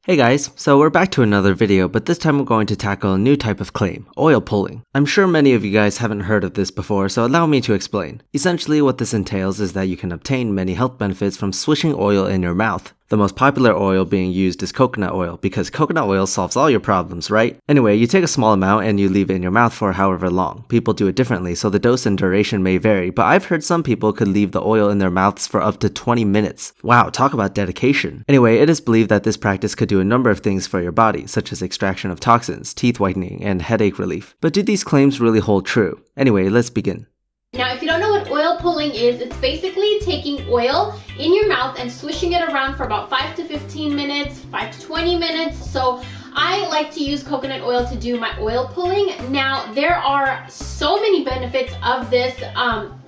Hey guys, so we're back to another video, but this time we're going to tackle a new type of claim, oil pulling. I'm sure many of you guys haven't heard of this before, so allow me to explain. Essentially what this entails is that you can obtain many health benefits from swishing oil in your mouth. The most popular oil being used is coconut oil, because coconut oil solves all your problems, right? Anyway, you take a small amount and you leave it in your mouth for however long. People do it differently, so the dose and duration may vary, but I've heard some people could leave the oil in their mouths for up to 20 minutes. Wow, talk about dedication. Anyway, it is believed that this practice could do a number of things for your body, such as extraction of toxins, teeth whitening, and headache relief. But do these claims really hold true? Anyway, let's begin. Now, if you don't know what oil pulling is, it's basically taking oil in your mouth and swishing it around for about 5 to 15 minutes, 5 to 20 minutes. So I like to use coconut oil to do my oil pulling. Now, there are so many benefits of this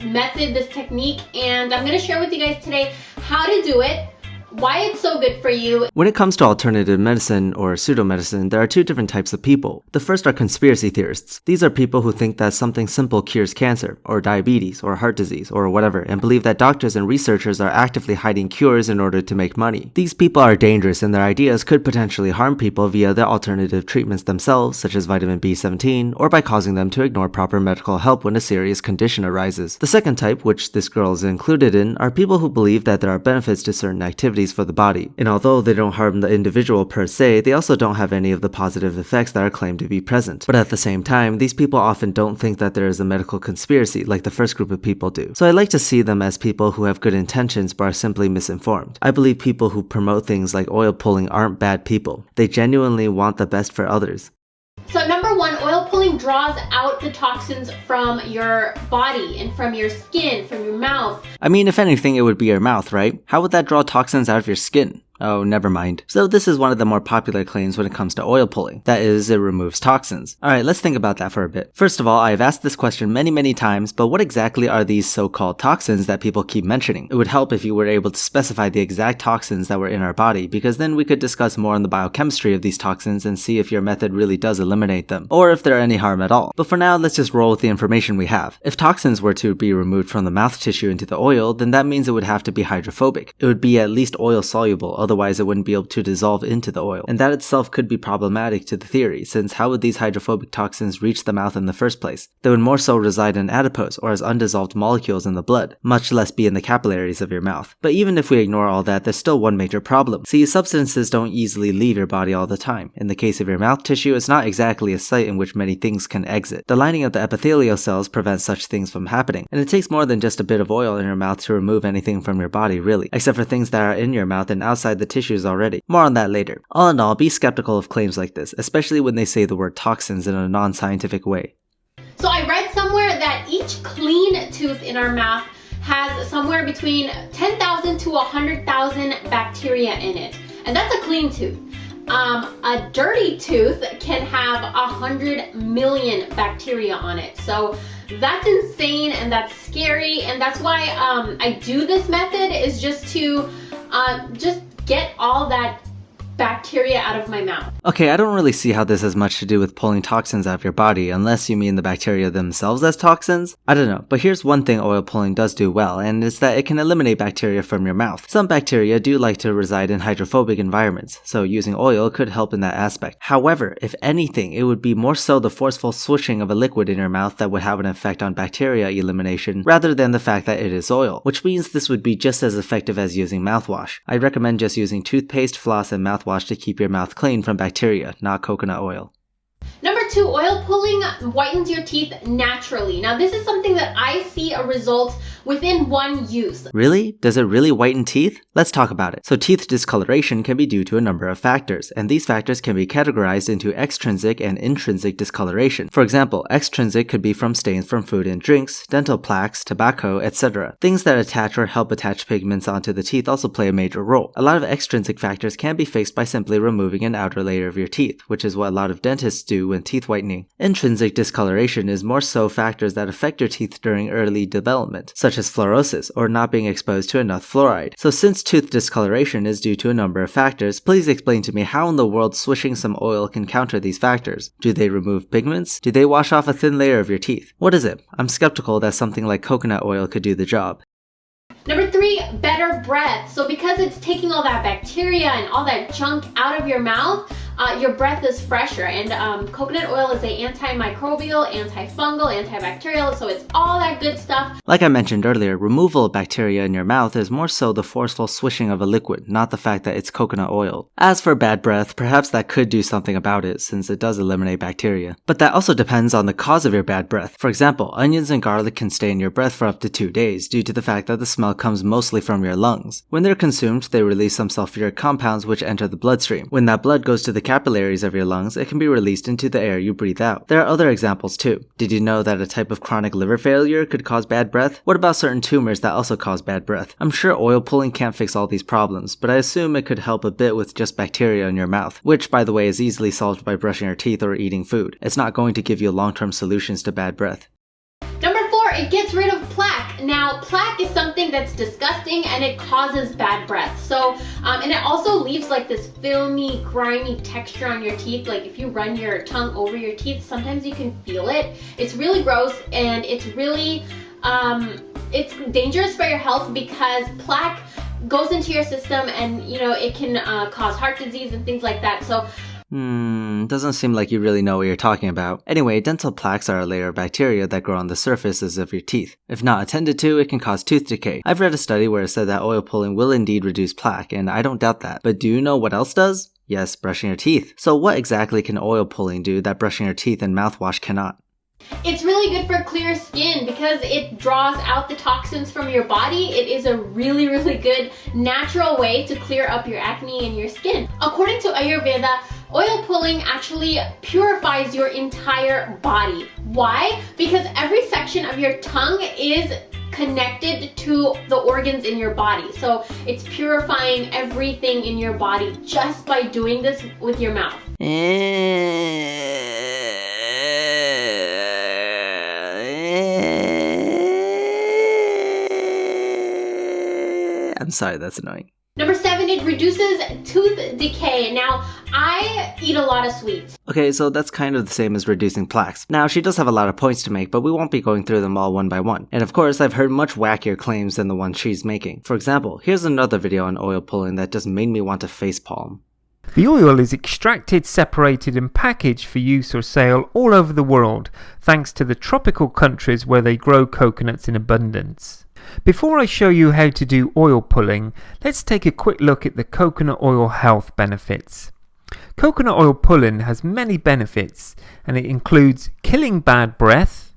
method, this technique, and I'm going to share with you guys today how to do it, why it's so good for you. When it comes to alternative medicine or pseudomedicine, there are two different types of people. The first are conspiracy theorists. These are people who think that something simple cures cancer, or diabetes, or heart disease, or whatever, and believe that doctors and researchers are actively hiding cures in order to make money. These people are dangerous and their ideas could potentially harm people via their alternative treatments themselves, such as vitamin B17, or by causing them to ignore proper medical help when a serious condition arises. The second type, which this girl is included in, are people who believe that there are benefits to certain activities for the body, and although they don't harm the individual per se, they also don't have any of the positive effects that are claimed to be present. But at the same time, these people often don't think that there is a medical conspiracy like the first group of people do. So I like to see them as people who have good intentions but are simply misinformed. I believe people who promote things like oil pulling aren't bad people. They genuinely want the best for others. So number one, oil pulling draws out the toxins from your body and from your skin, from your mouth. I mean, if anything, it would be your mouth, right? How would that draw toxins out of your skin? Oh, never mind. So this is one of the more popular claims when it comes to oil pulling. That is, it removes toxins. Alright, let's think about that for a bit. First of all, I've asked this question many times, but what exactly are these so-called toxins that people keep mentioning? It would help if you were able to specify the exact toxins that were in our body, because then we could discuss more on the biochemistry of these toxins and see if your method really does eliminate them, or if they're any harm at all. But for now, let's just roll with the information we have. If toxins were to be removed from the mouth tissue into the oil, then that means it would have to be hydrophobic. It would be at least oil soluble, otherwise it wouldn't be able to dissolve into the oil. And that itself could be problematic to the theory, since how would these hydrophobic toxins reach the mouth in the first place? They would more so reside in adipose or as undissolved molecules in the blood, much less be in the capillaries of your mouth. But even if we ignore all that, there's still one major problem. See, substances don't easily leave your body all the time. In the case of your mouth tissue, it's not exactly a site in which many things can exit. The lining of the epithelial cells prevents such things from happening, and it takes more than just a bit of oil in your mouth to remove anything from your body, really, except for things that are in your mouth and outside the tissues already. More on that later. All in all, be skeptical of claims like this, especially when they say the word toxins in a non-scientific way. So I read somewhere that each clean tooth in our mouth has somewhere between 10,000 to 100,000 bacteria in it. And that's a clean tooth. A dirty tooth can have 100 million bacteria on it. So that's insane and that's scary, and that's why I do this method, is just to just get all that bacteria out of my mouth. Okay, I don't really see how this has much to do with pulling toxins out of your body, unless you mean the bacteria themselves as toxins. I don't know, but here's one thing oil pulling does do well, and it's that it can eliminate bacteria from your mouth. Some bacteria do like to reside in hydrophobic environments, so using oil could help in that aspect. However, if anything, it would be more so the forceful swishing of a liquid in your mouth that would have an effect on bacteria elimination, rather than the fact that it is oil, which means this would be just as effective as using mouthwash. I recommend just using toothpaste, floss, and mouthwash to keep your mouth clean from bacteria, not coconut oil. Number two, oil pulling whitens your teeth naturally. Now this is something that I see a result within one use. Really? Does it really whiten teeth? Let's talk about it. So teeth discoloration can be due to a number of factors, and these factors can be categorized into extrinsic and intrinsic discoloration. For example, extrinsic could be from stains from food and drinks, dental plaques, tobacco, etc. Things that attach or help attach pigments onto the teeth also play a major role. A lot of extrinsic factors can be fixed by simply removing an outer layer of your teeth, which is what a lot of dentists do when teeth whitening. Intrinsic discoloration is more so factors that affect your teeth during early development, such as fluorosis or not being exposed to enough fluoride. So since tooth discoloration is due to a number of factors, please explain to me how in the world swishing some oil can counter these factors. Do they remove pigments? Do they wash off a thin layer of your teeth? What is it? I'm skeptical that something like coconut oil could do the job. Number 3, better breath. So because it's taking all that bacteria and all that junk out of your mouth, your breath is fresher. And coconut oil is an antimicrobial, antifungal, antibacterial, so it's all that good stuff. Like I mentioned earlier, removal of bacteria in your mouth is more so the forceful swishing of a liquid, not the fact that it's coconut oil. As for bad breath, perhaps that could do something about it, since it does eliminate bacteria. But that also depends on the cause of your bad breath. For example, onions and garlic can stay in your breath for up to 2 days due to the fact that the smell comes mostly from your lungs. When they're consumed, they release some sulfuric compounds which enter the bloodstream. When that blood goes to the capillaries of your lungs, it can be released into the air you breathe out. There are other examples too. Did you know that a type of chronic liver failure could cause bad breath? What about certain tumors that also cause bad breath? I'm sure oil pulling can't fix all these problems, but I assume it could help a bit with just bacteria in your mouth, which by the way is easily solved by brushing your teeth or eating food. It's not going to give you long-term solutions to bad breath. Number 4, it gets rid of plaque. Now, plaque is something that's disgusting and it causes bad breath. So, and it also leaves like this filmy, grimy texture on your teeth. Like if you run your tongue over your teeth, sometimes you can feel it. It's really gross and it's really, it's dangerous for your health because plaque goes into your system and, you know, it can cause heart disease and things like that. So, doesn't seem like you really know what you're talking about. Anyway, dental plaques are a layer of bacteria that grow on the surfaces of your teeth. If not attended to, it can cause tooth decay. I've read a study where it said that oil pulling will indeed reduce plaque, and I don't doubt that. But do you know what else does? Yes, brushing your teeth. So what exactly can oil pulling do that brushing your teeth and mouthwash cannot? It's really good for clear skin because it draws out the toxins from your body. It is a really, really good natural way to clear up your acne and your skin. According to Ayurveda, oil pulling actually purifies your entire body. Why? Because every section of your tongue is connected to the organs in your body. So it's purifying everything in your body just by doing this with your mouth. I'm sorry, that's annoying. Number 7, it reduces tooth decay. Now, I eat a lot of sweets. Okay, so that's kind of the same as reducing plaques. Now, she does have a lot of points to make, but we won't be going through them all one by one. And of course, I've heard much wackier claims than the one she's making. For example, here's another video on oil pulling that just made me want to facepalm. The oil is extracted, separated and packaged for use or sale all over the world, thanks to the tropical countries where they grow coconuts in abundance. Before I show you how to do oil pulling, let's take a quick look at the coconut oil health benefits. Coconut oil pulling has many benefits, and it includes killing bad breath,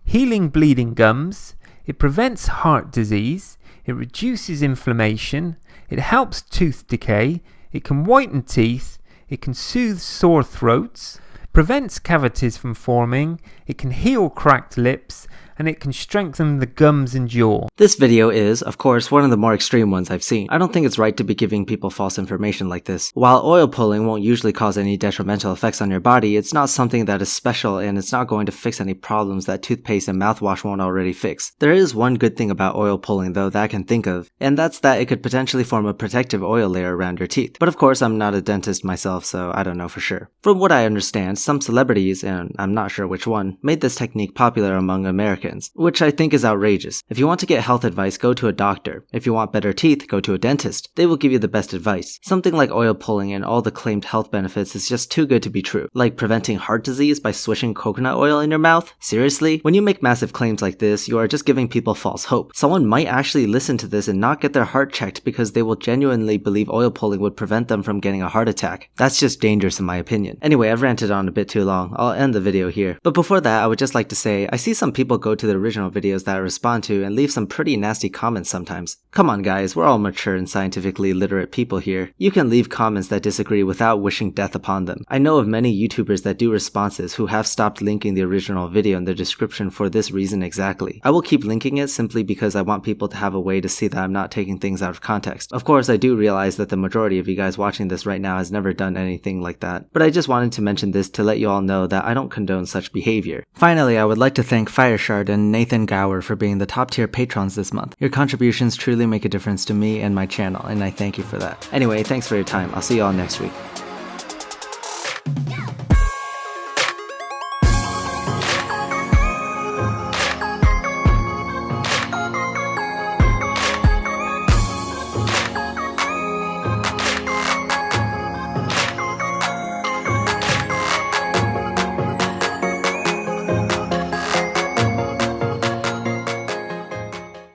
healing bleeding gums, it prevents heart disease, it reduces inflammation, it helps tooth decay, it can whiten teeth, it can soothe sore throats, prevents cavities from forming, it can heal cracked lips, and it can strengthen the gums and jaw. This video is, of course, one of the more extreme ones I've seen. I don't think it's right to be giving people false information like this. While oil pulling won't usually cause any detrimental effects on your body, it's not something that is special and it's not going to fix any problems that toothpaste and mouthwash won't already fix. There is one good thing about oil pulling though that I can think of, and that's that it could potentially form a protective oil layer around your teeth. But of course, I'm not a dentist myself, so I don't know for sure. From what I understand, some celebrities, and I'm not sure which one, made this technique popular among Americans, which I think is outrageous. If you want to get health advice, go to a doctor. If you want better teeth, go to a dentist. They will give you the best advice. Something like oil pulling and all the claimed health benefits is just too good to be true. Like preventing heart disease by swishing coconut oil in your mouth? Seriously? When you make massive claims like this, you are just giving people false hope. Someone might actually listen to this and not get their heart checked because they will genuinely believe oil pulling would prevent them from getting a heart attack. That's just dangerous in my opinion. Anyway, I've ranted on a bit too long. I'll end the video here. But before that, I would just like to say, I see some people go to the original videos that I respond to and leave some pretty nasty comments sometimes. Come on guys, we're all mature and scientifically literate people here. You can leave comments that disagree without wishing death upon them. I know of many YouTubers that do responses who have stopped linking the original video in the description for this reason exactly. I will keep linking it simply because I want people to have a way to see that I'm not taking things out of context. Of course, I do realize that the majority of you guys watching this right now has never done anything like that, but I just wanted to mention this to let you all know that I don't condone such behavior. Finally, I would like to thank Fireshard and Nathan Gower for being the top tier patrons this month. Your contributions truly make a difference to me and my channel, and I thank you for that. Anyway, thanks for your time. I'll see you all next week.